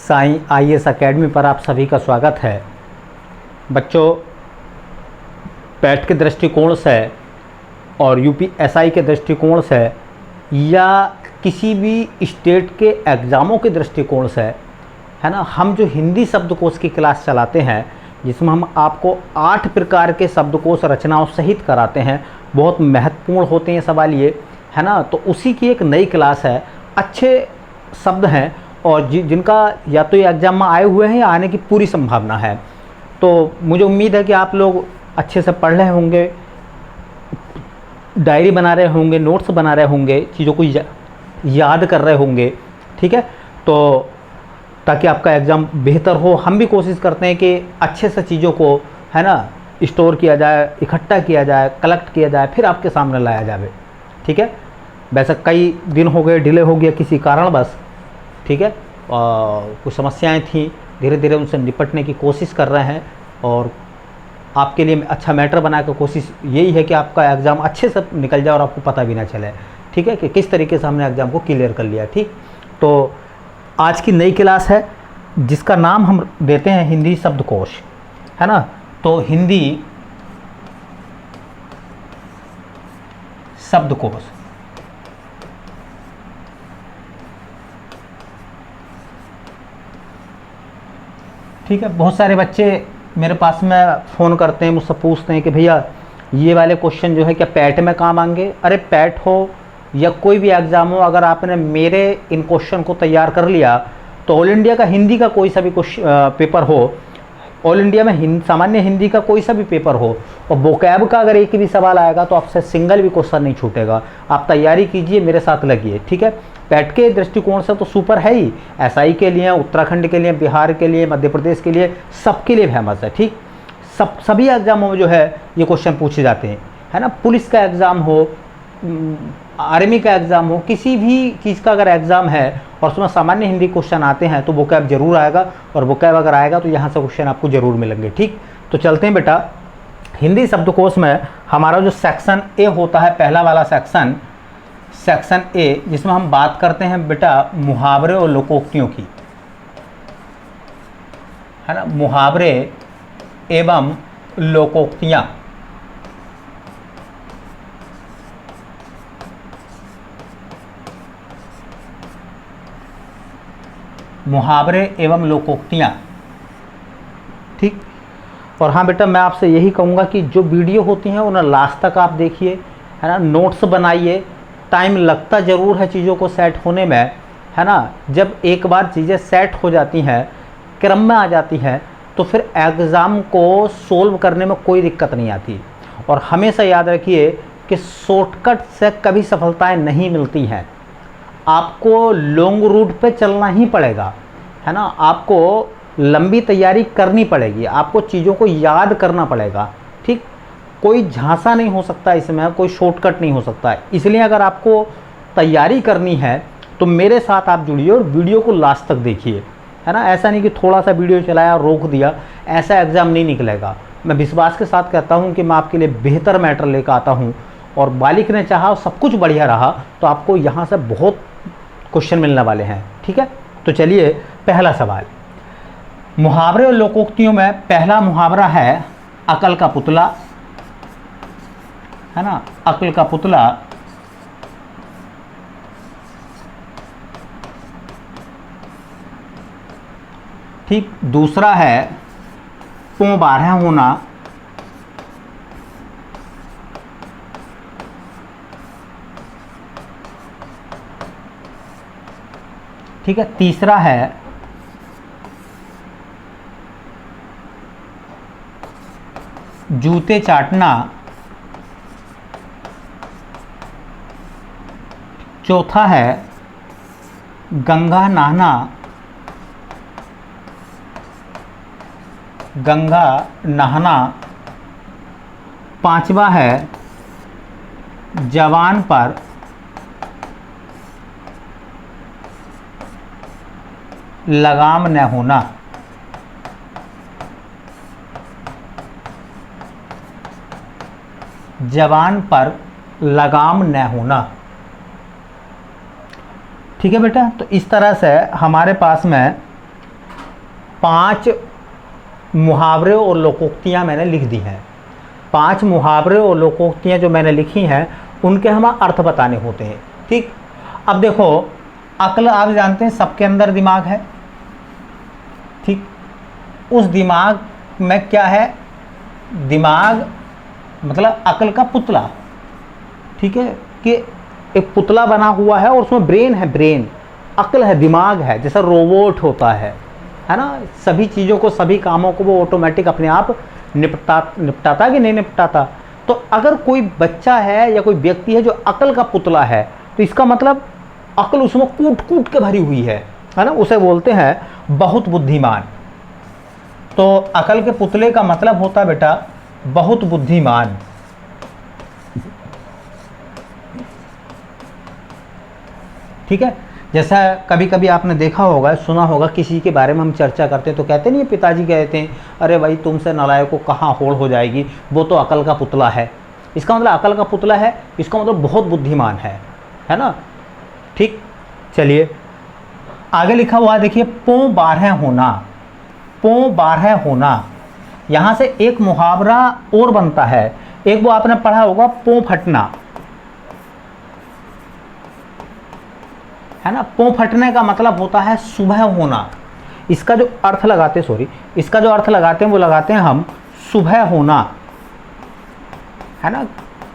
Sai IAS academy पर आप सभी का स्वागत है। बच्चों, पैट के दृष्टिकोण से और यूपीएसआई के दृष्टिकोण से या किसी भी स्टेट के एग्ज़ामों के दृष्टिकोण से, है ना, हम जो हिंदी शब्दकोश की क्लास चलाते हैं जिसमें हम आपको 8 प्रकार के शब्दकोश रचनाओं सहित कराते हैं, बहुत महत्वपूर्ण होते हैं सवाल ये, है ना। तो उसी की एक नई क्लास है। अच्छे शब्द हैं और जिनका या तो ये एग्ज़ाम में आए हुए हैं या आने की पूरी संभावना है। तो मुझे उम्मीद है कि आप लोग अच्छे से पढ़ रहे होंगे, डायरी बना रहे होंगे, नोट्स बना रहे होंगे, चीज़ों को याद कर रहे होंगे, ठीक है। तो ताकि आपका एग्ज़ाम बेहतर हो, हम भी कोशिश करते हैं कि अच्छे से चीज़ों को, है ना, स्टोर किया जाए, इकट्ठा किया जाए, कलेक्ट किया जाए, फिर आपके सामने लाया जाए, ठीक है। वैसे कई दिन हो गए, डिले हो गया किसी कारणवश, ठीक है, कुछ समस्याएं थी, धीरे धीरे उनसे निपटने की कोशिश कर रहे हैं और आपके लिए अच्छा मैटर बना के कोशिश यही है कि आपका एग्ज़ाम अच्छे से निकल जाए और आपको पता भी ना चले, ठीक है, कि किस तरीके से हमने एग्ज़ाम को क्लियर कर लिया। ठीक, तो आज की नई क्लास है जिसका नाम हम देते हैं हिंदी शब्दकोश, है ना। तो हिंदी शब्दकोश, ठीक है। बहुत सारे बच्चे मेरे पास में फ़ोन करते हैं, मुझसे पूछते हैं कि भैया ये वाले क्वेश्चन जो है क्या पैट में काम आएंगे। अरे पैट हो या कोई भी एग्ज़ाम हो, अगर आपने मेरे इन क्वेश्चन को तैयार कर लिया तो ऑल इंडिया का हिंदी का कोई सा भी पेपर हो, ऑल इंडिया में सामान्य हिंदी का कोई सा भी पेपर हो और वोकैब का अगर एक भी सवाल आएगा तो आपसे सिंगल भी क्वेश्चन नहीं छूटेगा। आप तैयारी कीजिए, मेरे साथ लगिए, ठीक है। पैट के दृष्टिकोण से तो सुपर है ही, एसआई के लिए, उत्तराखंड के लिए, बिहार के लिए, मध्य प्रदेश के लिए, सबके लिए फेमस है। ठीक, सभी एग्जामों में जो है ये क्वेश्चन पूछे जाते हैं, है ना। पुलिस का एग्ज़ाम हो, आर्मी का एग्ज़ाम हो, किसी भी चीज़ का अगर एग्ज़ाम है और उसमें सामान्य हिंदी क्वेश्चन आते हैं तो वोकैब जरूर आएगा, और वोकैब अगर आएगा तो यहाँ से क्वेश्चन आपको ज़रूर मिलेंगे। ठीक, तो चलते हैं बेटा। हिंदी शब्दकोश में हमारा जो सेक्शन ए होता है, पहला वाला सेक्शन ए, जिसमें हम बात करते हैं बेटा मुहावरे और लोकोक्तियों की, है ना। मुहावरे एवं लोकोक्तियाँ, मुहावरे एवं लोकोक्तियाँ, ठीक। और हाँ बेटा, मैं आपसे यही कहूँगा कि जो वीडियो होती हैं उन्हें लास्ट तक आप देखिए, है ना। नोट्स बनाइए, टाइम लगता ज़रूर है चीज़ों को सेट होने में, है ना। जब एक बार चीज़ें सेट हो जाती हैं, क्रम में आ जाती हैं, तो फिर एग्ज़ाम को सोल्व करने में कोई दिक्कत नहीं आती। और हमेशा याद रखिए कि शॉर्टकट से कभी सफलताएं नहीं मिलती हैं, आपको लॉन्ग रूट पे चलना ही पड़ेगा, है ना। आपको लंबी तैयारी करनी पड़ेगी, आपको चीज़ों को याद करना पड़ेगा, ठीक। कोई झांसा नहीं हो सकता इसमें, कोई शॉर्टकट नहीं हो सकता है। इसलिए अगर आपको तैयारी करनी है तो मेरे साथ आप जुड़िए और वीडियो को लास्ट तक देखिए, है ना। ऐसा नहीं कि थोड़ा सा वीडियो चलाया रोक दिया, ऐसा एग्ज़ाम नहीं निकलेगा। मैं विश्वास के साथ कहता हूँ कि मैं आपके लिए बेहतर मैटर लेकर आता हूँ, और मालिक ने चाहा सब कुछ बढ़िया रहा तो आपको यहाँ से बहुत क्वेश्चन मिलने वाले हैं, ठीक है। तो चलिए, पहला सवाल, मुहावरे और लोकोक्तियों में पहला मुहावरा है अकल का पुतला, है ना। अकल का पुतला, ठीक। दूसरा है पों बारह होना, ठीक है। तीसरा है जूते चाटना, चौथा है गंगा नहाना, गंगा नहाना, पांचवा है जवान पर लगाम न होना, जवान पर लगाम न होना, ठीक है बेटा। तो इस तरह से हमारे पास में 5 मुहावरे और लोकोक्तियाँ मैंने लिख दी हैं। 5 मुहावरे और लोकोक्तियाँ जो मैंने लिखी हैं उनके हमें अर्थ बताने होते हैं। ठीक, अब देखो, अक्ल आप जानते हैं सबके अंदर दिमाग है। ठीक, उस दिमाग में क्या है, दिमाग मतलब अक्ल का पुतला। ठीक है, कि एक पुतला बना हुआ है और उसमें ब्रेन है, ब्रेन अक्ल है, दिमाग है, जैसा रोबोट होता है ना। सभी चीज़ों को, सभी कामों को वो ऑटोमेटिक अपने आप निपटाता कि नहीं निपटाता। तो अगर कोई बच्चा है या कोई व्यक्ति है जो अक्ल का पुतला है, तो इसका मतलब अक्ल उसमें कूट कूट के भरी हुई है ना। उसे बोलते हैं बहुत बुद्धिमान। तो अक्ल के पुतले का मतलब होता है बेटा बहुत बुद्धिमान। ठीक है, जैसा कभी कभी आपने देखा होगा, सुना होगा, किसी के बारे में हम चर्चा करते हैं तो कहते नहीं, पिताजी कहते हैं अरे भाई तुमसे नालायक को कहाँ होड़ हो जाएगी, वो तो अकल का पुतला है। इसका मतलब अकल का पुतला है, इसका मतलब बहुत बुद्धिमान है ना। ठीक, चलिए आगे लिखा हुआ देखिए, पों 12 होना। पों 12 होना, यहाँ से एक मुहावरा और बनता है। एक वो आपने पढ़ा होगा पों फटना, है ना। पों फटने का मतलब होता है सुबह होना। इसका जो अर्थ लगाते इसका जो अर्थ लगाते हैं वो लगाते हैं हम सुबह होना, है ना।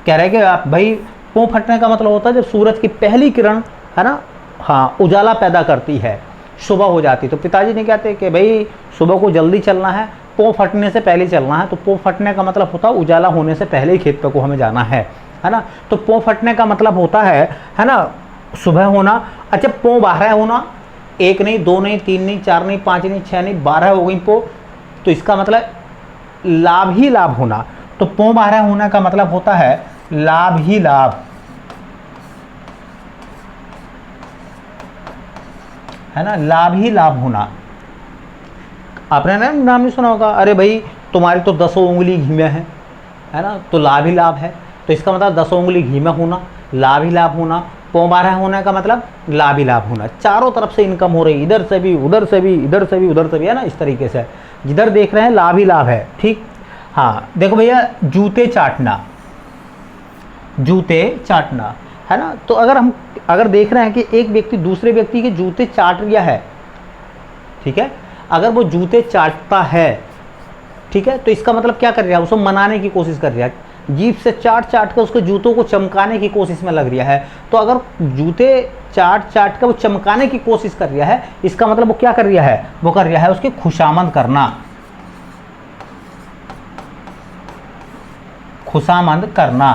कह रहे कि आप भाई पों फटने का मतलब होता है जब सूरज की पहली किरण, है ना, हाँ, उजाला पैदा करती है, सुबह हो जाती। तो पिताजी ने कहते कि भाई सुबह को जल्दी चलना है, पों फटने से पहले चलना है। तो पों फटने का मतलब होता है उजाला होने से पहले ही खेत पे को हमें जाना है ना। तो पों फटने का मतलब होता है ना, सुबह होना। अच्छा, पों 12 होना, 1 नहीं, 2 नहीं, 3 नहीं, 4 नहीं, 5 नहीं, 6 नहीं, 12 हो गई पों। तो इसका मतलब लाभ ही लाभ होना। तो पों 12 होना का मतलब होता है लाभ ही लाभ, है ना, लाभ ही लाभ होना। आपने नाम नहीं सुना होगा, अरे भाई तुम्हारी तो 10 उंगली घी में है ना, तो लाभ ही लाभ है। तो इसका मतलब 10 उंगली घी में होना, लाभ ही लाभ होना। पों 12 होने का मतलब लाभ ही लाभ होना। चारों तरफ से इनकम हो रही, इधर से भी, उधर से भी, इधर से भी, उधर से भी, है ना। इस तरीके से जिधर देख रहे हैं लाभ ही लाभ है। ठीक, हाँ, देखो भैया, जूते चाटना, जूते चाटना, है ना। तो अगर देख रहे हैं कि एक व्यक्ति दूसरे व्यक्ति के जूते चाट रिया है, ठीक है, अगर वो जूते चाटता है, ठीक है, तो इसका मतलब क्या कर रहा है, उसको मनाने की कोशिश कर रहा है, जीभ से चाट चाट कर उसके जूतों को चमकाने की कोशिश में लग रहा है। तो अगर जूते चाट चाट कर वो चमकाने की कोशिश कर रहा है, इसका मतलब वो क्या कर रहा है, वो कर रहा है उसकी खुशामद करना, खुशामद करना।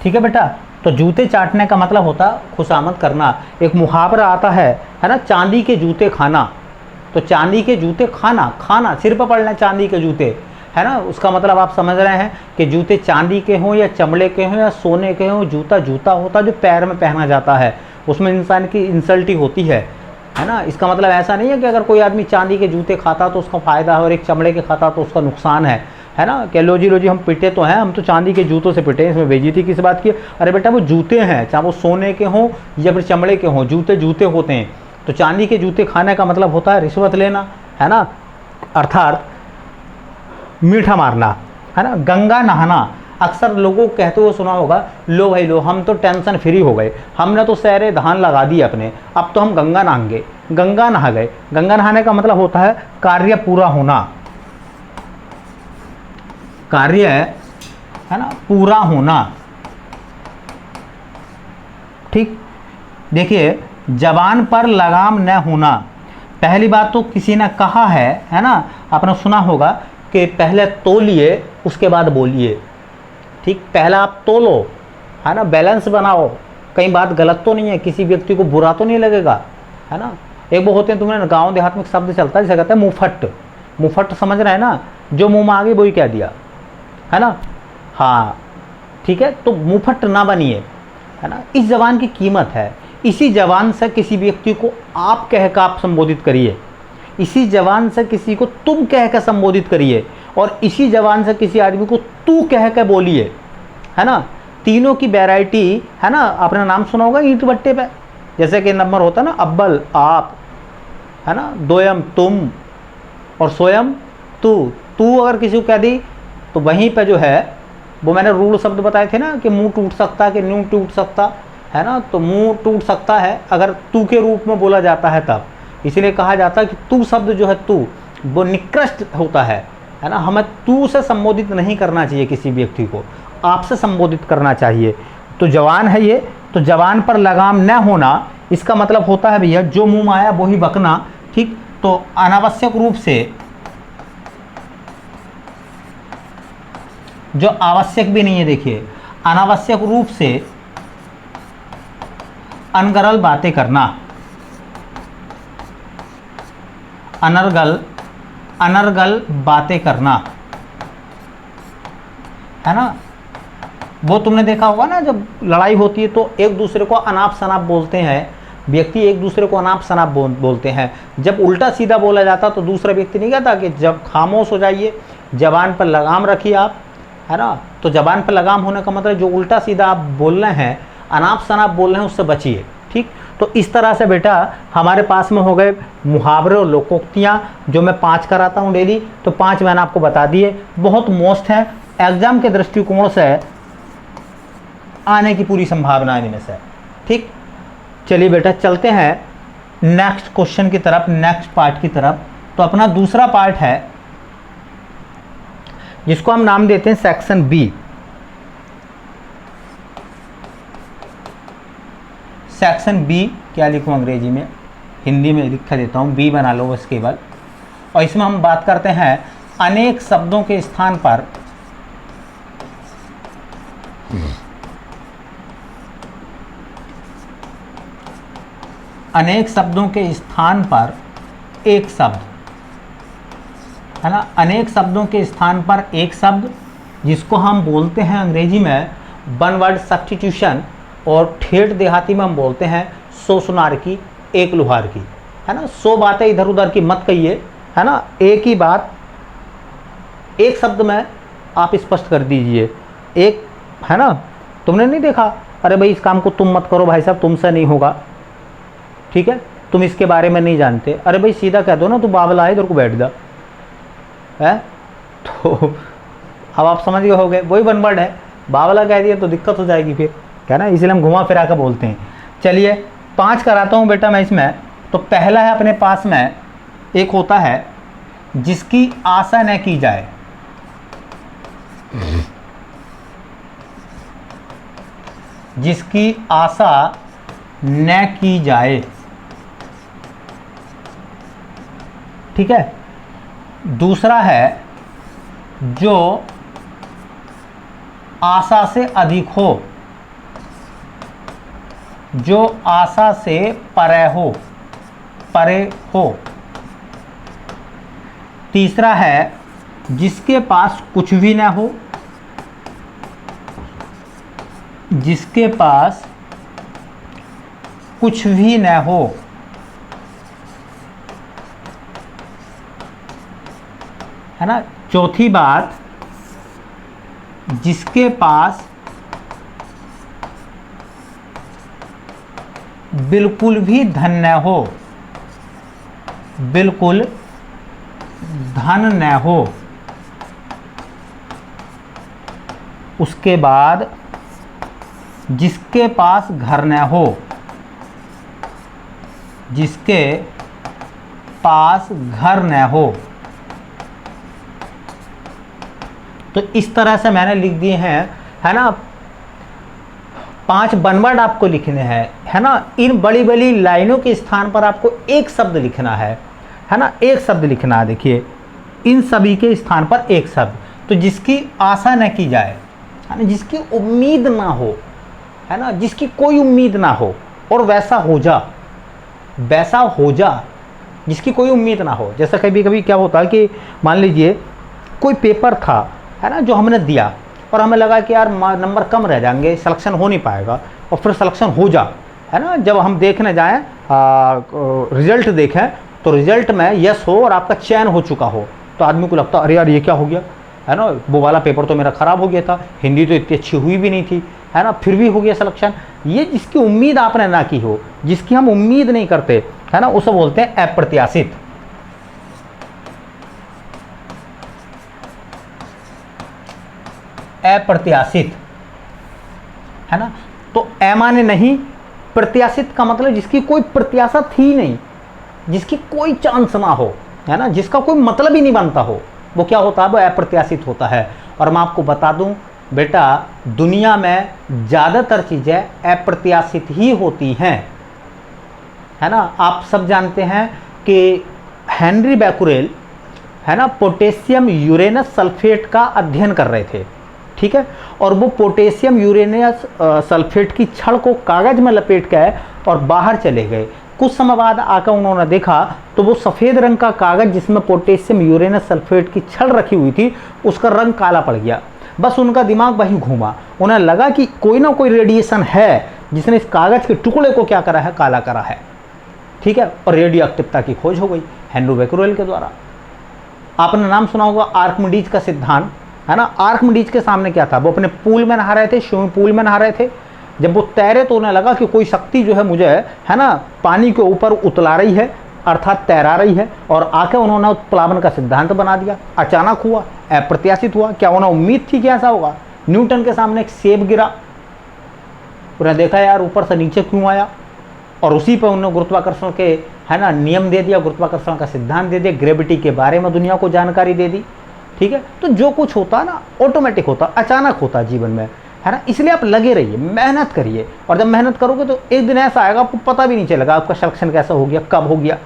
ठीक है बेटा, तो जूते चाटने का मतलब होता खुशामद करना। एक मुहावरा आता है ना, चांदी के जूते खाना। तो चांदी के जूते खाना, खाना सिर पर पड़ना चांदी के जूते, है ना। उसका मतलब आप समझ रहे हैं कि जूते चांदी के हों या चमड़े के हों या सोने के हों, जूता जूता होता जो पैर में पहना जाता है, उसमें इंसान की इंसल्ट ही होती है ना। इसका मतलब ऐसा नहीं है कि अगर कोई आदमी चांदी के जूते खाता तो उसका फ़ायदा है और एक चमड़े के खाता तो उसका नुकसान है ना। कि लो जी हम पिटे तो हैं, हम तो चांदी के जूतों से पिटे, इसमें बेइज्जती किस बात की। अरे बेटा वो जूते हैं, चाहे वो सोने के हों या फिर चमड़े के हों, जूते जूते होते हैं। तो चांदी के जूते खाने का मतलब होता है रिश्वत लेना, है ना, अर्थात मीठा मारना, है ना। गंगा नहाना, अक्सर लोगों को कहते हुए सुना होगा, लो भाई लो, हम तो टेंशन फ्री हो गए, हमने तो सहरे धान लगा दिए अपने, अब तो हम गंगा नहाएंगे, गंगा नहा गए। गंगा नहाने का मतलब होता है कार्य पूरा होना, कार्य, है ना, पूरा होना। ठीक, देखिए, जबान पर लगाम न होना। पहली बात तो किसी ने कहा है ना, आपने सुना होगा कि पहले तोलिए उसके बाद बोलिए। ठीक, पहला आप तोलो, है ना, बैलेंस बनाओ, कहीं बात गलत तो नहीं है, किसी व्यक्ति को बुरा तो नहीं लगेगा, है ना। एक वो होते हैं, तुमने गांव देहात में शब्द चलता है जिसे कहते हैं मुफट। मुफट समझ रहे हैं ना, जो मुंह में आ गई वही कह दिया, है ना। हाँ, ठीक है, तो मुफट ना बनिए, है ना। इस जबान की कीमत है। इसी जबान से किसी व्यक्ति को आप कह कर आप संबोधित करिए, इसी जबान से किसी को तुम कह कर संबोधित करिए, और इसी जबान से किसी आदमी को तू कह कर बोलिए, है ना। तीनों की वैरायटी, है ना। आपने नाम सुना होगा ईंट भट्टे पे, जैसे कि नंबर होता है ना, अव्वल आप, है ना, दोयम तुम और सोयम तू। तू अगर किसी को कह दी तो वहीं पे जो है वो मैंने रूल शब्द बताए थे ना कि मुंह टूट सकता है कि न्यू टूट सकता है ना, तो मुंह टूट सकता है अगर तू के रूप में बोला जाता है तब। इसीलिए कहा जाता है कि तू शब्द जो है तू वो निकृष्ट होता है ना, हमें तू से संबोधित नहीं करना चाहिए किसी व्यक्ति को, आपसे संबोधित करना चाहिए। तो जवान है ये, तो जवान पर लगाम न होना इसका मतलब होता है भैया जो मुंह में आया वो ही बकना। ठीक, तो अनावश्यक रूप से, जो आवश्यक भी नहीं है, देखिए अनावश्यक रूप से अनगरल बातें करना, अनर्गल बातें करना, है ना। वो तुमने देखा होगा ना, जब लड़ाई होती है तो एक दूसरे को अनाप शनाप बोलते हैं, व्यक्ति एक दूसरे को अनाप शनाप बोलते हैं। जब उल्टा सीधा बोला जाता तो दूसरा व्यक्ति नहीं कहता कि जब खामोश हो जाइए, जबान पर लगाम रखिए आप, है ना। तो जबान पर लगाम होने का मतलब जो उल्टा सीधा आप बोल रहे हैं, अनाप शनाप बोल रहे हैं, उससे बचिए। ठीक, तो इस तरह से बेटा हमारे पास में हो गए मुहावरे और लोकोक्तियाँ, जो मैं 5 कराता हूँ डेली। तो 5 मैंने आपको बता दिए, बहुत मोस्ट है, एग्जाम के दृष्टिकोण से आने की पूरी संभावना इनमें से। ठीक, चलिए बेटा चलते हैं नेक्स्ट क्वेश्चन की तरफ, नेक्स्ट पार्ट की तरफ। तो अपना दूसरा पार्ट है जिसको हम नाम देते हैं सेक्शन बी। सेक्शन बी क्या लिखूं अंग्रेजी में, हिंदी में लिख देता हूं, बी बना लो बस केवल। और इसमें हम बात करते हैं अनेक शब्दों के स्थान पर अनेक शब्दों के स्थान पर एक शब्द, है ना। अनेक शब्दों के स्थान पर एक शब्द, जिसको हम बोलते हैं अंग्रेजी में वन वर्ड सब्स्टिट्यूशन, और ठेठ देहाती में हम बोलते हैं 100 सुनार की एक लुहार की, है ना। 100 बातें इधर उधर की मत कहिए, है ना, एक ही बात एक शब्द में आप स्पष्ट कर दीजिए। एक, है ना, तुमने नहीं देखा, अरे भाई इस काम को तुम मत करो भाई साहब, तुमसे नहीं होगा, ठीक है, तुम इसके बारे में नहीं जानते, अरे भाई सीधा कह दो ना, तू बावला है, इधर को बैठ जा, है। तो अब आप समझ गए होगे, वही वन वर्ड है, बावला कह दिया तो दिक्कत हो जाएगी फिर, है ना, इसलिए हम घुमा फिरा कर बोलते हैं। चलिए 5 कराता हूँ बेटा मैं इसमें। तो पहला है अपने पास में एक होता है जिसकी आशा न की जाए, जिसकी आशा न की जाए, ठीक है। दूसरा है जो आशा से अधिक हो, जो आशा से परे हो। तीसरा है जिसके पास कुछ भी ना हो, जिसके पास कुछ भी न हो, है ना। चौथी बात, जिसके पास बिल्कुल भी धन न हो, बिल्कुल धन न हो। उसके बाद जिसके पास घर न हो, जिसके पास घर न हो। तो इस तरह से मैंने लिख दिए हैं, है ना। 5 बनवर्ड आपको लिखने हैं, है ना। इन बड़ी बड़ी लाइनों के स्थान पर आपको एक शब्द लिखना है ना, एक शब्द लिखना है। देखिए इन सभी के स्थान पर एक शब्द, तो जिसकी आशा न की जाए, है ना, जिसकी उम्मीद ना हो, है ना, जिसकी कोई उम्मीद ना हो, और वैसा हो जा, वैसा हो जा, जिसकी कोई उम्मीद ना हो। जैसा कभी कभी क्या होता है कि मान लीजिए कोई पेपर था, है ना, जो हमने दिया और हमें लगा कि यार नंबर कम रह जाएंगे, सिलेक्शन हो नहीं पाएगा, और फिर सिलेक्शन हो जा, है ना। जब हम देखने जाएं, रिजल्ट देखें, तो रिजल्ट में यस हो और आपका चयन हो चुका हो, तो आदमी को लगता अरे यार ये क्या हो गया, है ना, वो वाला पेपर तो मेरा ख़राब हो गया था, हिंदी तो इतनी अच्छी हुई भी नहीं थी, है ना, फिर भी हो गया सिलेक्शन। ये जिसकी उम्मीद आपने ना की हो, जिसकी हम उम्मीद नहीं करते, है ना, उसे बोलते हैं अप्रत्याशित। अप्रत्याशित, है ना। तो माने नहीं, प्रत्याशित का मतलब जिसकी कोई प्रत्याशा थी नहीं, जिसकी कोई चांस ना हो, है ना, जिसका कोई मतलब ही नहीं बनता हो, वो क्या होता है, वो अप्रत्याशित होता है। और मैं आपको बता दूं बेटा, दुनिया में ज़्यादातर चीज़ें अप्रत्याशित ही होती हैं, है ना। आप सब जानते हैं कि हेनरी बैकुरेल, है ना, पोटेशियम यूरेनस सल्फेट का अध्ययन कर रहे थे, ठीक है। और वो पोटेशियम यूरेनस सल्फेट की छड़ को कागज में लपेट के और बाहर चले गए। कुछ समय बाद आकर उन्होंने देखा तो वो सफ़ेद रंग का कागज जिसमें पोटेशियम यूरेनस सल्फेट की छड़ रखी हुई थी, उसका रंग काला पड़ गया। बस उनका दिमाग वहीं घूमा, उन्हें लगा कि कोई ना कोई रेडिएशन है जिसने इस कागज के टुकड़े को क्या करा है, काला करा है, ठीक है। और रेडियो एक्टिवता की खोज हो गई हेनरी बैकुरेल के द्वारा। आपने नाम सुना होगा आर्किमिडीज का सिद्धांत, है ना। आर्किमिडीज के सामने क्या था, वो अपने पूल में नहा रहे थे, स्विमिंग पूल में नहा रहे थे। जब वो तैरे तो उन्हें लगा कि कोई शक्ति जो है मुझे, है ना, पानी के ऊपर उतला रही है, अर्थात तैरा रही है। और आके उन्होंने उत्प्लावन का सिद्धांत बना दिया। अचानक हुआ, अप्रत्याशित हुआ। क्या उन्हें उम्मीद थी कि ऐसा होगा? न्यूटन के सामने एक सेब गिरा, उन्हें देखा यार ऊपर से नीचे क्यों आया, और उसी पर उन्होंने गुरुत्वाकर्षण के, है ना, नियम दे दिया, गुरुत्वाकर्षण का सिद्धांत दे दिया, ग्रेविटी के बारे में दुनिया को जानकारी दे दी, ठीक है। तो जो कुछ होता है ना, ऑटोमेटिक होता, अचानक होता जीवन में, है ना। इसलिए आप लगे रहिए, मेहनत करिए, और जब मेहनत करोगे तो एक दिन ऐसा आएगा आपको पता भी नहीं चलेगा आपका सिलेक्शन कैसा हो गया, कब हो गया,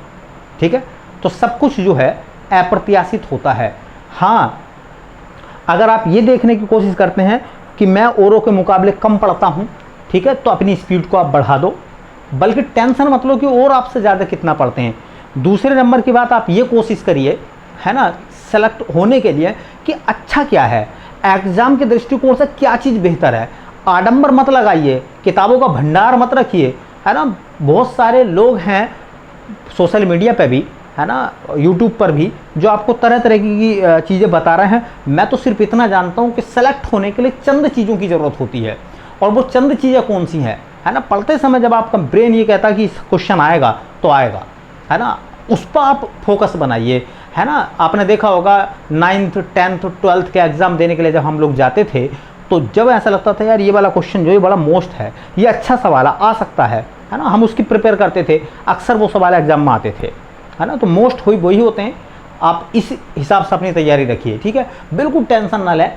ठीक है। तो सब कुछ जो है अप्रत्याशित होता है। हाँ, अगर आप ये देखने की कोशिश करते हैं कि मैं औरों के मुकाबले कम पढ़ता हूँ, ठीक है, तो अपनी स्पीड को आप बढ़ा दो, बल्कि टेंशन मत लो कि और आपसे ज़्यादा कितना पढ़ते हैं। दूसरे नंबर की बात, आप ये कोशिश करिए, है ना, सेलेक्ट होने के लिए कि अच्छा क्या है, एग्ज़ाम के दृष्टिकोण से क्या चीज़ बेहतर है। आडंबर मत लगाइए, किताबों का भंडार मत रखिए, है ना। बहुत सारे लोग हैं सोशल मीडिया पे भी, है ना, यूट्यूब पर भी, जो आपको तरह तरह की चीज़ें बता रहे हैं। मैं तो सिर्फ इतना जानता हूँ कि सेलेक्ट होने के लिए चंद चीज़ों की ज़रूरत होती है, और वो चंद चीज़ें कौन सी हैं, है ना। पढ़ते समय जब आपका ब्रेन ये कहता है कि क्वेश्चन आएगा तो आएगा, है ना, उस पर आप फोकस बनाइए, है ना। आपने देखा होगा 9th 10th 12th के एग्ज़ाम देने के लिए जब हम लोग जाते थे, तो जब ऐसा लगता था यार ये वाला क्वेश्चन जो है बड़ा मोस्ट है, ये अच्छा सवाल आ सकता है ना, हम उसकी प्रिपेयर करते थे। अक्सर वो सवाल एग्जाम में आते थे, है ना। तो मोस्ट वही होते हैं। आप इस हिसाब से अपनी तैयारी रखिए, ठीक है। बिल्कुल टेंशन ना लें,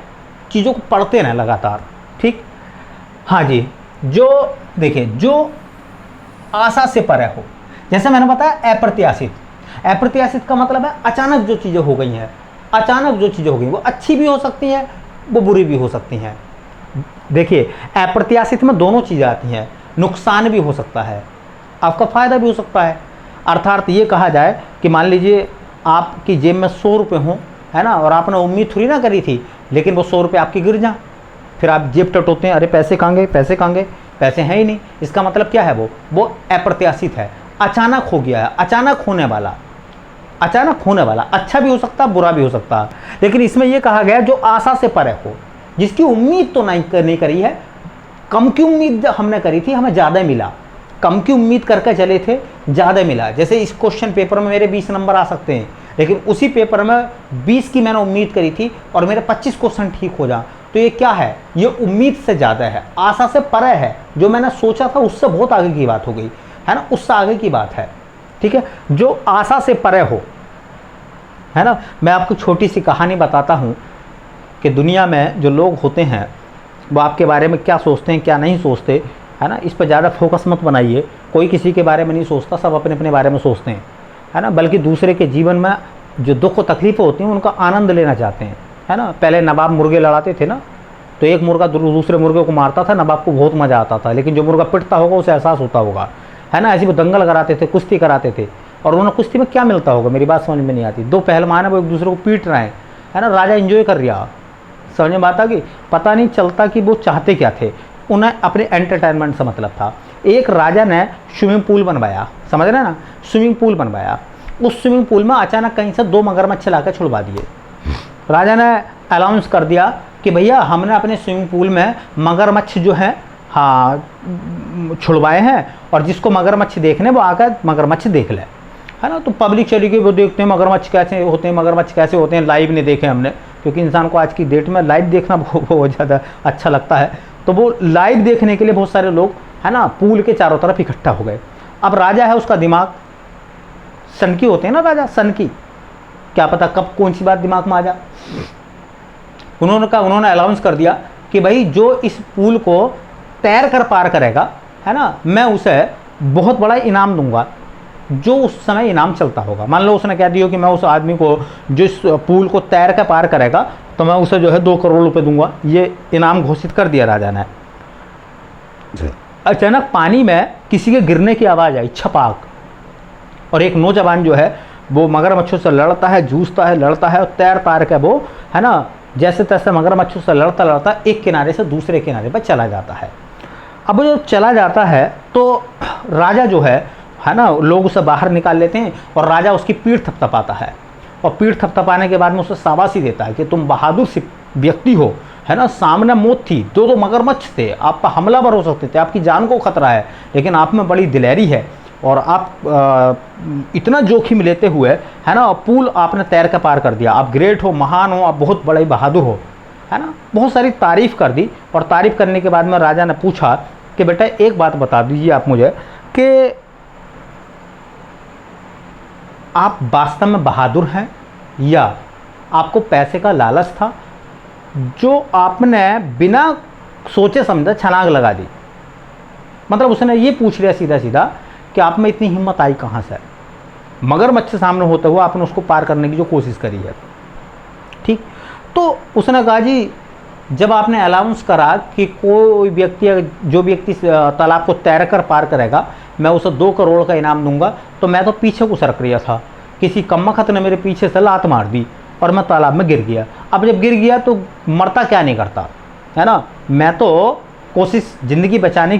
चीज़ों को पढ़ते रहें लगातार, ठीक। हाँ जी, जो देखिए, जो आशा से परे हो, जैसे मैंने बताया अप्रत्याशित। अप्रत्याशित का मतलब है अचानक जो चीज़ें हो गई हैं, अचानक जो चीज़ें हो गई वो अच्छी भी हो सकती हैं, वो बुरी भी हो सकती हैं। देखिए, अप्रत्याशित में दोनों चीज़ें आती हैं, नुकसान भी हो सकता है, आपका फ़ायदा भी हो सकता है। अर्थात ये कहा जाए कि मान लीजिए आपकी जेब में 100 रुपये हों, है ना, और आपने उम्मीद थोड़ी ना करी थी, लेकिन वो 100 रुपये आपकी गिर जाएं, फिर आप जेब टटोते हैं, अरे पैसे कहाँ गए, पैसे कहाँ गए, पैसे हैं ही नहीं। इसका मतलब क्या है, वो अप्रत्याशित है, अचानक हो गया है, अचानक होने वाला, अचानक होने वाला। अच्छा भी हो सकता है, बुरा भी हो सकता है। लेकिन इसमें यह कहा गया जो आशा से परे हो, जिसकी उम्मीद तो नहीं करी है, कम की उम्मीद हमने करी थी, हमें ज़्यादा मिला, कम की उम्मीद करके चले थे, ज़्यादा मिला। जैसे इस क्वेश्चन पेपर में मेरे 20 नंबर आ सकते हैं, लेकिन उसी पेपर में 20 की मैंने उम्मीद करी थी और मेरे 25 क्वेश्चन ठीक हो जा, तो ये क्या है, ये उम्मीद से ज़्यादा है, आशा से परे है। जो मैंने सोचा था उससे बहुत आगे की बात हो गई, है ना, उससे आगे की बात है, ठीक है। जो आशा से परे हो, है ना। मैं आपको छोटी सी कहानी बताता हूँ कि दुनिया में जो लोग होते हैं वो आपके बारे में क्या सोचते हैं, क्या नहीं सोचते, है ना। इस पर ज़्यादा फोकस मत बनाइए। कोई किसी के बारे में नहीं सोचता, सब अपने अपने बारे में सोचते हैं, है ना। बल्कि दूसरे के जीवन में जो दुख और तकलीफ़ें होती हैं उनका आनंद लेना चाहते हैं, है ना। पहले नवाब मुर्गे लड़ाते थे ना, तो एक मुर्गा दूसरे मुर्गे को मारता था, नवाब को बहुत मज़ा आता था, लेकिन जो मुर्गा पिटता होगा उसे एहसास होता होगा, है ना। ऐसे वो दंगल कराते थे, कुश्ती कराते थे, और उन्हें कुश्ती में क्या मिलता होगा, मेरी बात समझ में नहीं आती। दो पहलवान है, वो एक दूसरे को पीट रहे हैं, है ना, राजा एंजॉय कर रहा, समझ में बात आ गई। पता नहीं चलता कि वो चाहते क्या थे, उन्हें अपने एंटरटेनमेंट से मतलब था। एक राजा ने स्विमिंग पूल बनवाया, समझ रहे ना, स्विमिंग पूल बनवाया। उस स्विमिंग पूल में अचानक कहीं से 2 मगरमच्छ लाकर छुड़वा दिए। राजा ने अनाउंस कर दिया कि भैया हमने अपने स्विमिंग पूल में मगरमच्छ जो है हाँ छुड़वाए हैं, और जिसको मगरमच्छ देखने वो आकर मगरमच्छ देख ले, है ना। तो पब्लिक चली गई, वो देखते हैं मगरमच्छ कैसे होते हैं, मगरमच्छ कैसे होते हैं, लाइव नहीं देखे हमने, क्योंकि इंसान को आज की डेट में लाइव देखना बहुत ज़्यादा अच्छा लगता है। तो वो लाइव देखने के लिए बहुत सारे लोग, है ना, पूल के चारों तरफ इकट्ठा हो गए। अब राजा है, उसका दिमाग सनकी होते हैं ना राजा, सनकी, क्या पता कब कौन सी बात दिमाग में आ जाए। उन्होंने अनाउंस कर दिया कि भाई जो इस पुल को तैर कर पार करेगा, है ना, मैं उसे बहुत बड़ा इनाम दूंगा, जो उस समय इनाम चलता होगा। मान लो उसने कह दिया कि मैं उस आदमी को जो इस पुल को तैर कर पार करेगा तो मैं उसे जो है 2 करोड़ रुपए दूंगा, ये इनाम घोषित कर दिया राजा ने। अचानक पानी में किसी के गिरने की आवाज़ आई, छपाक, और एक नौजवान जो है वो मगरमच्छों से लड़ता है, जूझता है, लड़ता है, और तैर पार के वो, है ना, जैसे तैसे मगरमच्छों से लड़ता लड़ता एक किनारे से दूसरे किनारे पर चला जाता है। अब जब चला जाता है तो राजा जो है ना, लोग उसे बाहर निकाल लेते हैं और राजा उसकी पीठ थपथपाता है, और पीठ थपथपाने के बाद में उसे शाबाशी देता है कि तुम बहादुर सी व्यक्ति हो, है ना, सामने मौत थी, 2 मगरमच्छ थे, आप पर हमलावर हो सकते थे, आपकी जान को खतरा है, लेकिन आप में बड़ी दिलेरी है, और आप इतना जोखिम लेते हुए, है ना, पुल आपने तैर कर पार कर दिया, आप ग्रेट हो, महान हो, आप बहुत बड़े बहादुर हो, है ना। बहुत सारी तारीफ़ कर दी, और तारीफ़ करने के बाद में राजा ने पूछा कि बेटा एक बात बता दीजिए आप मुझे कि आप वास्तव में बहादुर हैं या आपको पैसे का लालच था, जो आपने बिना सोचे समझे छलांग लगा दी। मतलब उसने ये पूछ लिया सीधा सीधा कि आप में इतनी हिम्मत आई कहाँ से, मगरमच्छ सामने होते हुए आपने उसको पार करने की जो कोशिश करी है। ठीक, तो उसने कहा जी जब आपने अनाउंस करा कि कोई व्यक्ति, जो व्यक्ति तालाब को तैर कर पार करेगा मैं उसे 2 करोड़ का इनाम दूंगा, तो मैं तो पीछे को सरक रहा था, किसी कम्मखत ने मेरे पीछे से लात मार दी और मैं तालाब में गिर गया। अब जब गिर गया तो मरता क्या नहीं करता, है ना, मैं तो कोशिश ज़िंदगी बचाने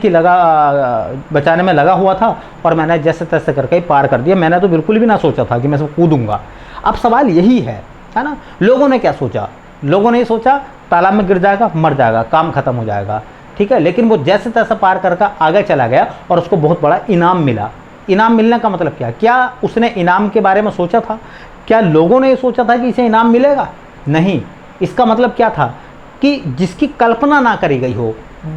में लगा हुआ था, और मैंने जैसे तैसे करके पार कर दिया। मैंने तो बिल्कुल भी ना सोचा था कि मैं सब कूदूंगा। अब सवाल यही है ना, लोगों ने क्या सोचा, लोगों ने ये सोचा तालाब में गिर जाएगा, मर जाएगा, काम खत्म हो जाएगा, ठीक है। लेकिन वो जैसे तैसे पार करके आगे चला गया और उसको बहुत बड़ा इनाम मिला। इनाम मिलने का मतलब क्या उसने इनाम के बारे में सोचा था? क्या लोगों ने ये सोचा था कि इसे इनाम मिलेगा? नहीं। इसका मतलब क्या था कि जिसकी कल्पना ना करी गई हो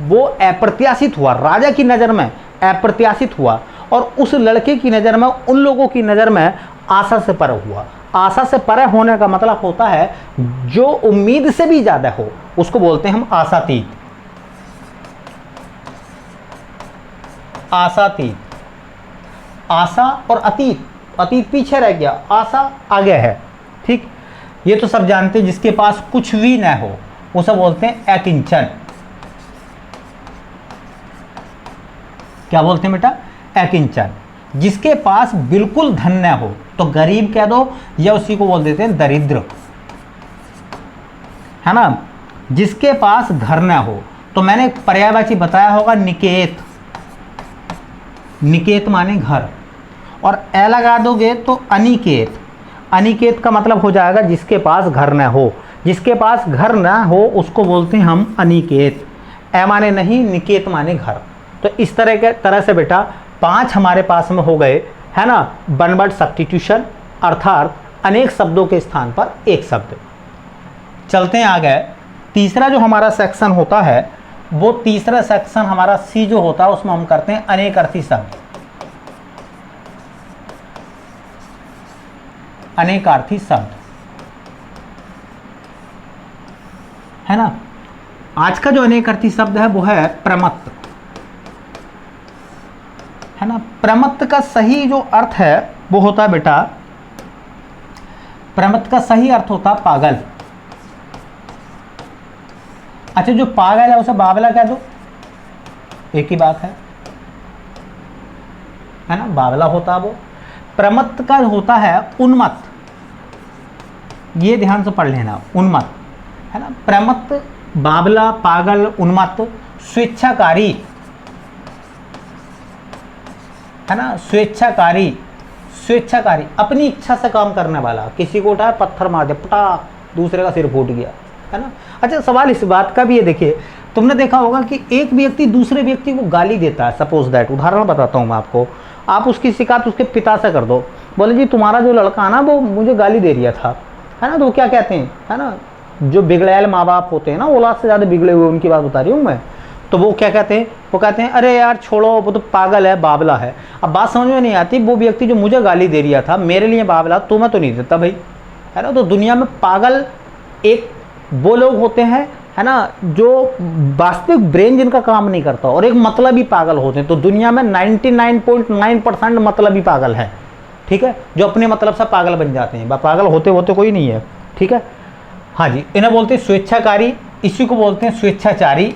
वो अप्रत्याशित हुआ, राजा की नज़र में अप्रत्याशित हुआ, और उस लड़के की नज़र में, उन लोगों की नज़र में आशा से परे हुआ। आशा से परे होने का मतलब होता है जो उम्मीद से भी ज़्यादा हो, उसको बोलते हैं हम आशातीत। आशातीत, आशा और अतीत, अतीत पीछे रह गया, आशा आगे है। ठीक, ये तो सब जानते हैं। जिसके पास कुछ भी न हो उसे बोलते हैं अकिंचन। क्या बोलते हैं बेटा? अकिंचन। जिसके पास बिल्कुल धन न हो तो गरीब कह दो, या उसी को बोल देते हैं दरिद्र, है ना। जिसके पास घर न हो तो मैंने पर्यायवाची बताया होगा निकेत। निकेत माने घर, और ए लगा दोगे तो अनिकेत। अनिकेत का मतलब हो जाएगा जिसके पास घर न हो। जिसके पास घर न हो उसको बोलते हैं हम अनिकेत। ए माने नहीं, निकेत माने घर। तो इस तरह से बेटा 5 हमारे पास में हो गए, है ना, वन वर्ड सब्स्टिट्यूशन, अर्थात अनेक शब्दों के स्थान पर एक शब्द। चलते हैं आगे। तीसरा जो हमारा सेक्शन होता है, वो तीसरा सेक्शन हमारा सी जो होता है, उसमें हम करते हैं अनेक अर्थी शब्द। अनेकार्थी शब्द, है ना। आज का जो अनेकार्थी शब्द है वो है प्रमत्त, है ना। प्रमत्त का सही जो अर्थ है वो होता है बेटा, प्रमत्त का सही अर्थ होता पागल। अच्छा, जो पागल है उसे बावला कह दो, एक ही बात है ना। बावला होता वो। प्रमत्त का होता है उन्मत्त, ये ध्यान से पढ़ लेना, उन्मत्त, है ना। प्रमत्त, बावला, पागल, उन्मत्त। स्वेच्छाकारी, है ना, स्वेच्छाकारी। स्वेच्छाकारी अपनी इच्छा से काम करने वाला, किसी को उठाया पत्थर मार दिया, पटाक, दूसरे का सिर फूट गया, है ना। अच्छा, सवाल इस बात का भी है, देखिए तुमने देखा होगा कि एक व्यक्ति दूसरे व्यक्ति को गाली देता है, सपोज दैट, उदाहरण बताता हूँ मैं आपको, आप उसकी शिकायत उसके पिता से कर दो, बोले जी तुम्हारा जो लड़का ना वो मुझे गाली दे रहा था, है ना, तो वो क्या कहते हैं, है ना, जो बिगड़ैल माँ बाप होते हैं ना, औलाद से ज़्यादा बिगड़े हुए, उनकी बात बता रही हूँ मैं, तो वो क्या कहते हैं, वो कहते हैं अरे यार छोड़ो वो तो पागल है, बावला है। अब बात समझ में नहीं आती, वो व्यक्ति जो मुझे गाली दे रहा था मेरे लिए बावला, तुम्हें तो नहीं देता भाई, है ना। तो दुनिया में पागल एक वो लोग होते हैं, है ना, जो वास्तविक ब्रेन जिनका काम नहीं करता, और एक मतलबी पागल होते हैं। तो दुनिया में 99.9% मतलबी पागल है, ठीक है, जो अपने मतलब से पागल बन जाते हैं, पागल होते होते कोई नहीं है, ठीक है। हाँ जी, इन्हें बोलते हैं स्वेच्छाकारी, इसी को बोलते हैं स्वेच्छाचारी,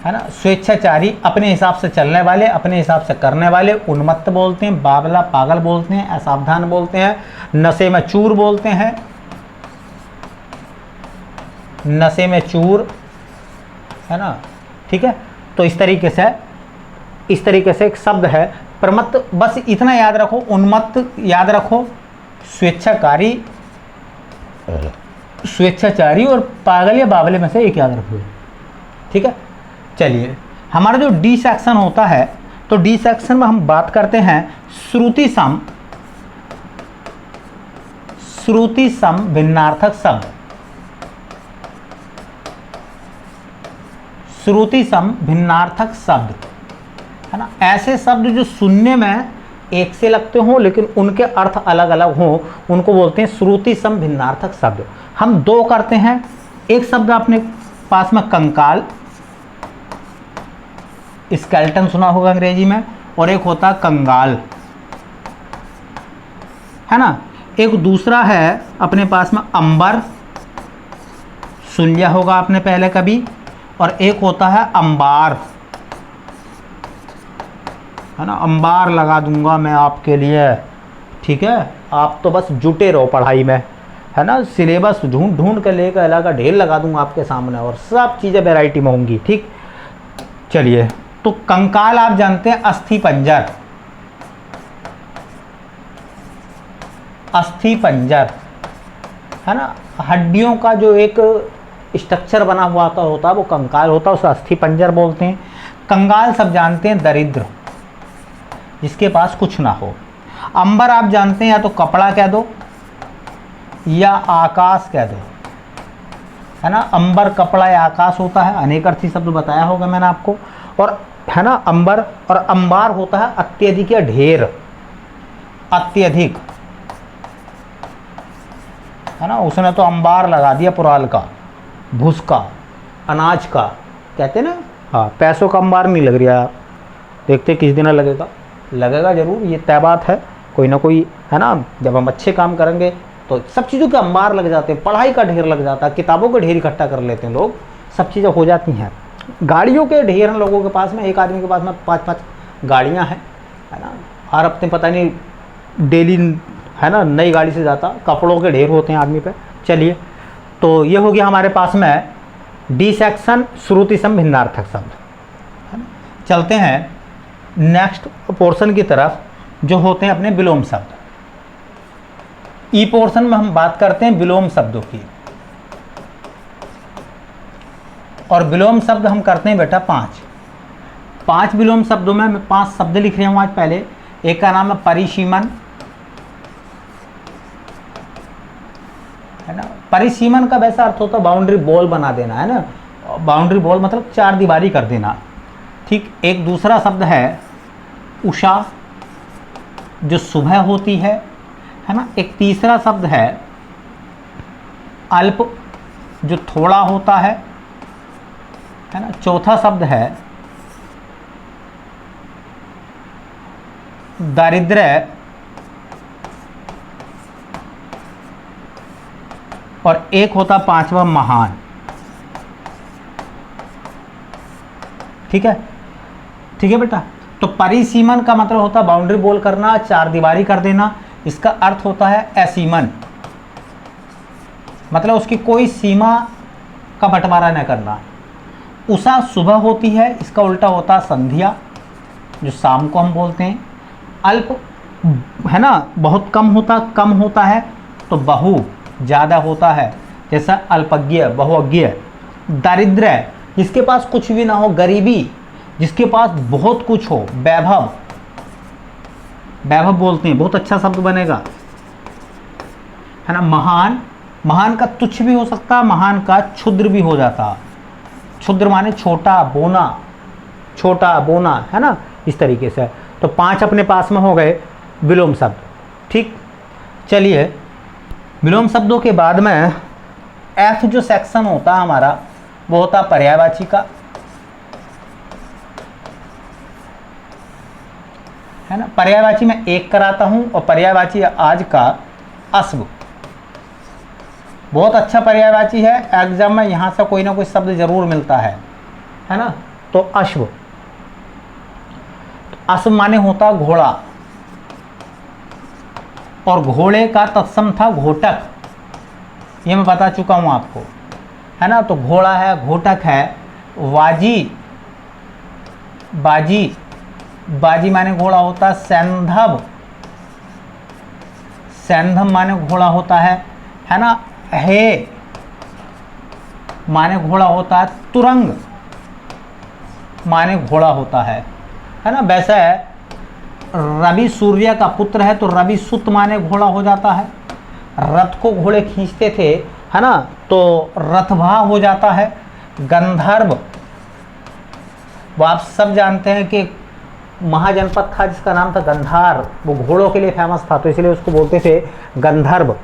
है ना। स्वेच्छाचारी अपने हिसाब से चलने वाले, अपने हिसाब से करने वाले, उन्मत्त बोलते हैं, बावला पागल बोलते हैं, असावधान बोलते हैं, नशे में चूर बोलते हैं, नशे में चूर, है ना, ठीक है। तो इस तरीके से एक शब्द है प्रमत्त, बस इतना याद रखो, उन्मत्त याद रखो, स्वेच्छाकारी, स्वेच्छाचारी और पागल या बावले में से एक याद रखो, ठीक है। चलिए, हमारा जो डी सेक्शन होता है, तो डी सेक्शन में हम बात करते हैं श्रुति सम भिन्नार्थक शब्द, श्रुति सम भिन्नार्थक शब्द, है ना। ऐसे शब्द जो सुनने में एक से लगते हों लेकिन उनके अर्थ अलग अलग हों, उनको बोलते हैं श्रुति सम भिन्नार्थक शब्द। हम दो करते हैं, एक शब्द अपने पास में कंकाल, स्केलेटन सुना होगा अंग्रेजी में, और एक होता कंगाल, है ना। एक दूसरा है अपने पास में अंबर, सुन लिया होगा आपने पहले कभी, और एक होता है अंबार, है ना। अंबार लगा दूंगा मैं आपके लिए, ठीक है, आप तो बस जुटे रहो पढ़ाई में, है ना। सिलेबस ढूंढ ढूंढ के लेकर अलग का ढेर लगा दूंगा आपके सामने, और सब चीज़ें वैरायटी में होंगी, ठीक। चलिए, तो कंकाल आप जानते हैं अस्थि पंजर, अस्थि पंजर, है ना, हड्डियों का जो एक स्ट्रक्चर बना हुआ होता है वो कंकाल होता है, उसे अस्थि पंजर बोलते हैं। कंगाल सब जानते हैं दरिद्र, जिसके पास कुछ ना हो। अंबर आप जानते हैं, या तो कपड़ा कह दो या आकाश कह दो, है ना। अंबर, कपड़ा या आकाश होता है, अनेक अर्थी शब्द बताया होगा मैंने आपको, और है ना अंबर। और अंबार होता है अत्यधिक या ढेर, अत्यधिक, है ना। उसने तो अंबार लगा दिया पुराल का, भूस का, अनाज का, कहते ना, हाँ, पैसों का अंबार नहीं लग रहा, देखते किस दिन लगेगा जरूर, ये तय बात है, कोई ना कोई, है ना। जब हम अच्छे काम करेंगे तो सब चीज़ों के अंबार लग जाते हैं, पढ़ाई का ढेर लग जाता है, किताबों का ढेर इकट्ठा कर लेते हैं लोग, सब चीज़ें हो जाती हैं। गाड़ियों के ढेर हैं लोगों के पास में, एक आदमी के पास में 5-5 गाड़ियां हैं, है ना। हर हफ्ते पता नहीं डेली, है ना, नई गाड़ी से जाता, कपड़ों के ढेर होते हैं आदमी पे। चलिए, तो ये हो गया हमारे पास में डी सेक्शन, श्रुति सम भिन्नार्थक शब्द, है ना। चलते हैं नेक्स्ट पोर्शन की तरफ, जो होते हैं अपने विलोम शब्द। ई पोर्शन में हम बात करते हैं विलोम शब्दों की, और विलोम शब्द हम करते हैं बेटा 5 विलोम शब्दों में मैं 5 शब्द लिख रहा हूं आज। पहले एक का नाम है परिसीमन, है ना। परिसीमन का वैसा अर्थ होता है बाउंड्री वॉल बना देना, है ना, बाउंड्री वॉल मतलब 4 दीवारी कर देना, ठीक। एक दूसरा शब्द है उषा, जो सुबह होती है ना। एक तीसरा शब्द है अल्प, जो थोड़ा होता है ना। चौथा शब्द है दारिद्र्य, और एक होता 5वां महान, ठीक है, ठीक है बेटा। तो परिसीमन का मतलब होता है बाउंड्री वॉल करना, 4 दीवारी कर देना। इसका अर्थ होता है असीमन, मतलब उसकी कोई सीमा का बंटवारा न करना। उषा सुबह होती है, इसका उल्टा होता है संध्या, जो शाम को हम बोलते हैं। अल्प, है ना, बहुत कम होता है, तो बहु ज़्यादा होता है। जैसा अल्पज्ञ, बहुअज्ञ। दारिद्र्य, जिसके पास कुछ भी ना हो। गरीबी, जिसके पास बहुत कुछ हो। वैभव, वैभव बोलते हैं, बहुत अच्छा शब्द बनेगा, है ना। महान, महान का तुच्छ भी हो सकता, महान का क्षुद्र भी हो जाता। क्षुद्र माने छोटा, बोना, छोटा बोना, है ना, इस तरीके से। तो 5 अपने पास में हो गए विलोम शब्द। ठीक, चलिए विलोम शब्दों के बाद में एफ जो सेक्शन होता है हमारा, वो होता पर्यायवाची का, है ना। पर्यायवाची में एक कराता हूं, और पर्यायवाची आज का अश्व, बहुत अच्छा पर्यायवाची है। एग्जाम में यहां से कोई ना कोई शब्द जरूर मिलता है ना। तो अश्व, अश्व माने होता घोड़ा, और घोड़े का तत्सम था घोटक, ये मैं बता चुका हूं आपको, है ना। तो घोड़ा है, घोटक है। वाजी, बाजी, बाजी माने घोड़ा होता। सैंधव, सैंधव माने घोड़ा होता है ना। हे माने घोड़ा होता है। तुरंग माने घोड़ा होता है ना। वैसे रवि सूर्य का पुत्र है, तो रवि सुत माने घोड़ा हो जाता है। रथ को घोड़े खींचते थे, है ना, तो रथभा हो जाता है। गंधर्व, वो आप सब जानते हैं कि महाजनपद था जिसका नाम था गंधार, वो घोड़ों के लिए फेमस था, तो इसलिए उसको बोलते थे गंधर्व।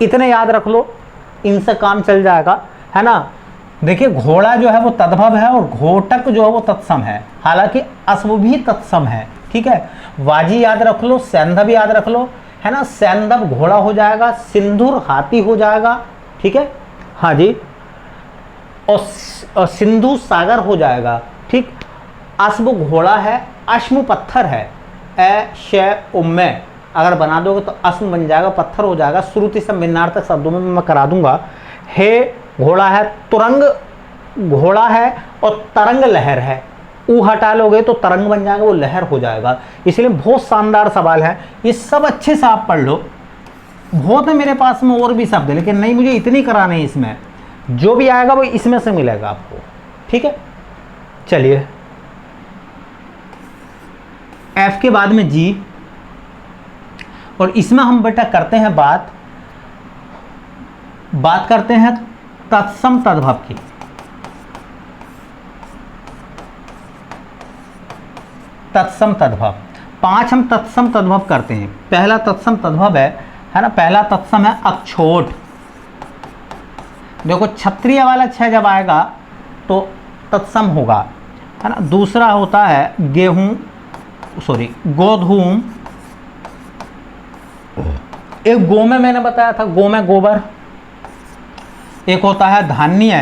इतने याद रख लो, इनसे काम चल जाएगा, है ना। देखिए घोड़ा जो है वो तद्भव है, और घोटक जो है वो तत्सम है, हालांकि अश्व भी तत्सम है। ठीक है, वाजी याद रख लो, सैंधव याद रख लो, है ना। सैंधव घोड़ा हो जाएगा, सिंधुर हाथी हो जाएगा, ठीक है, हाँ जी, और सिंधु सागर हो जाएगा। ठीक, अश्व घोड़ा है, अश्म पत्थर है। अगर बना दोगे तो अश्म बन जाएगा, पत्थर हो जाएगा। श्रुति से भिन्नार्थक शब्दों में मैं करा दूंगा। हे घोड़ा है, तुरंग घोड़ा है, और तरंग लहर है। ऊ हटा लोगे तो तरंग बन जाएगा, वो लहर हो जाएगा। इसलिए बहुत शानदार सवाल है, ये सब अच्छे से आप पढ़ लो। बहुत है मेरे पास में और भी शब्द है, लेकिन नहीं, मुझे इतनी कराने हैं इसमें, जो भी आएगा वो इसमें से मिलेगा आपको। ठीक है, चलिए एफ के बाद में जी, और इसमें हम बेटा करते हैं बात करते हैं तत्सम तद्भव की। तत्सम तद्भव 5 हम तत्सम तद्भव करते हैं। पहला तत्सम तद्भव है ना, पहला तत्सम है अक्षोट। देखो क्षत्रिय वाला 6 जब आएगा तो तत्सम होगा, है ना। दूसरा होता है गोधूम। एक गो में मैंने बताया था, गो में गोबर। एक होता है धान्य,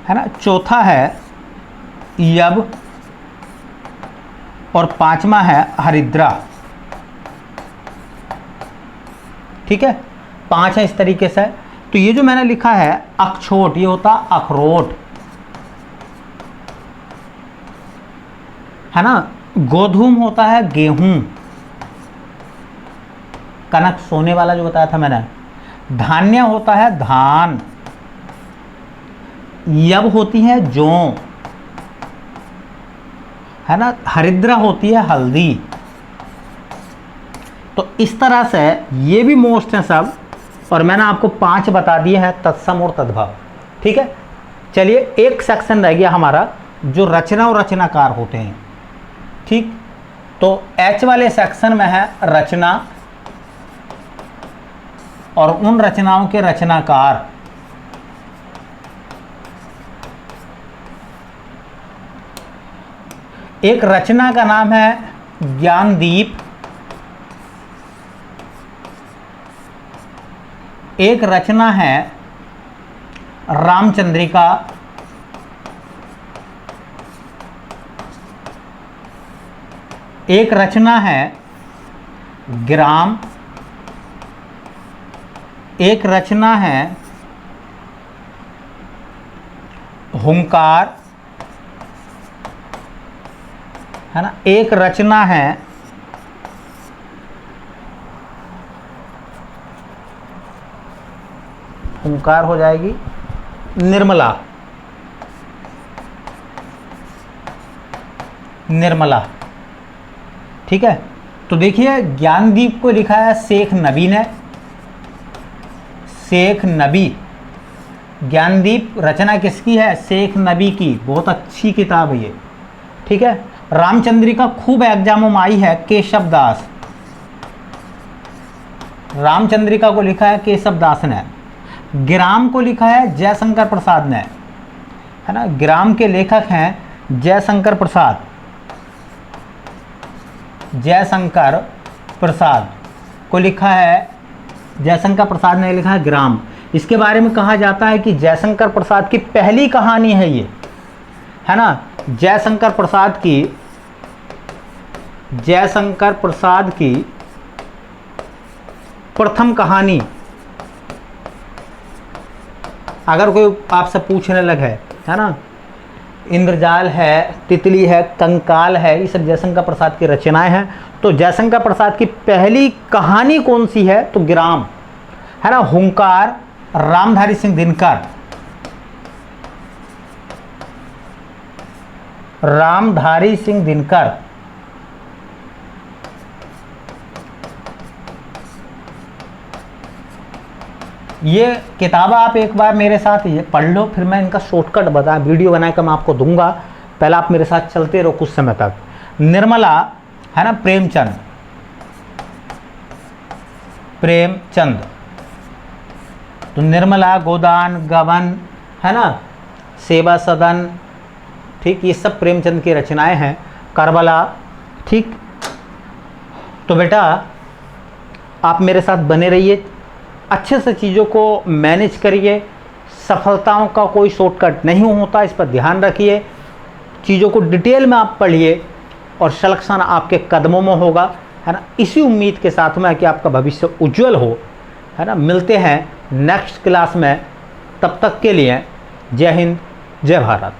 है ना। चौथा है यब, और 5वां है हरिद्रा। ठीक है, 5 है इस तरीके से। तो ये जो मैंने लिखा है अक्षोट, ये होता अखरोट, है ना। गोधूम होता है गेहूं, कनक सोने वाला जो बताया था मैंने। धान्य होता है धान। यब होती है जौ, है ना। हरिद्रा होती है हल्दी। तो इस तरह से ये भी मोस्ट है सब, और मैंने आपको 5 बता दिए हैं तत्सम और तद्भव। ठीक है, चलिए एक सेक्शन रह गया हमारा जो रचना और रचनाकार होते हैं। ठीक, तो एच वाले सेक्शन में है रचना और उन रचनाओं के रचनाकार। एक रचना का नाम है ज्ञानदीप, एक रचना है रामचंद्रिका, एक रचना है ग्राम, एक रचना है हुंकार, है ना। एक रचना है एक रचना है, है ना, हुंकार हो जाएगी निर्मला। निर्मला, ठीक है। तो देखिए ज्ञानदीप को लिखा है शेख नबी ने, शेख नबी। ज्ञानदीप रचना किसकी है? शेख नबी की। बहुत अच्छी किताब है ये, ठीक है। रामचंद्रिका खूब एग्जामों में आई है, केशव दास। रामचंद्रिका को लिखा है केशव दास ने। ग्राम को लिखा है जयशंकर प्रसाद ने, है ना। ग्राम के लेखक हैं जयशंकर प्रसाद। जयशंकर प्रसाद को लिखा है, जयशंकर प्रसाद ने लिखा है ग्राम। इसके बारे में कहा जाता है कि जयशंकर प्रसाद की पहली कहानी है ये, है ना। जयशंकर प्रसाद की प्रथम कहानी, अगर कोई आपसे पूछने लगे, है ना, इंद्रजाल है, तितली है, कंकाल है, ये सब जयशंकर प्रसाद की रचनाएं हैं। तो जयशंकर प्रसाद की पहली कहानी कौन सी है? तो ग्राम, है ना। हुंकार रामधारी सिंह दिनकर, रामधारी सिंह दिनकर। ये किताब आप एक बार मेरे साथ ये पढ़ लो, फिर मैं इनका शॉर्टकट वीडियो बना कर मैं आपको दूंगा। पहले आप मेरे साथ चलते रहो कुछ समय तक। निर्मला, है ना, प्रेमचंद। तो निर्मला, गोदान, गबन, है ना, सेवा सदन, ठीक, ये सब प्रेमचंद की रचनाएं हैं। करबला, ठीक। तो बेटा आप मेरे साथ बने रहिए, अच्छे से चीज़ों को मैनेज करिए। सफलताओं का कोई शॉर्टकट नहीं होता, इस पर ध्यान रखिए। चीज़ों को डिटेल में आप पढ़िए और सिलेक्शन आपके कदमों में होगा, है ना। इसी उम्मीद के साथ में कि आपका भविष्य उज्जवल हो, है ना। मिलते हैं नेक्स्ट क्लास में, तब तक के लिए जय हिंद, जय भारत।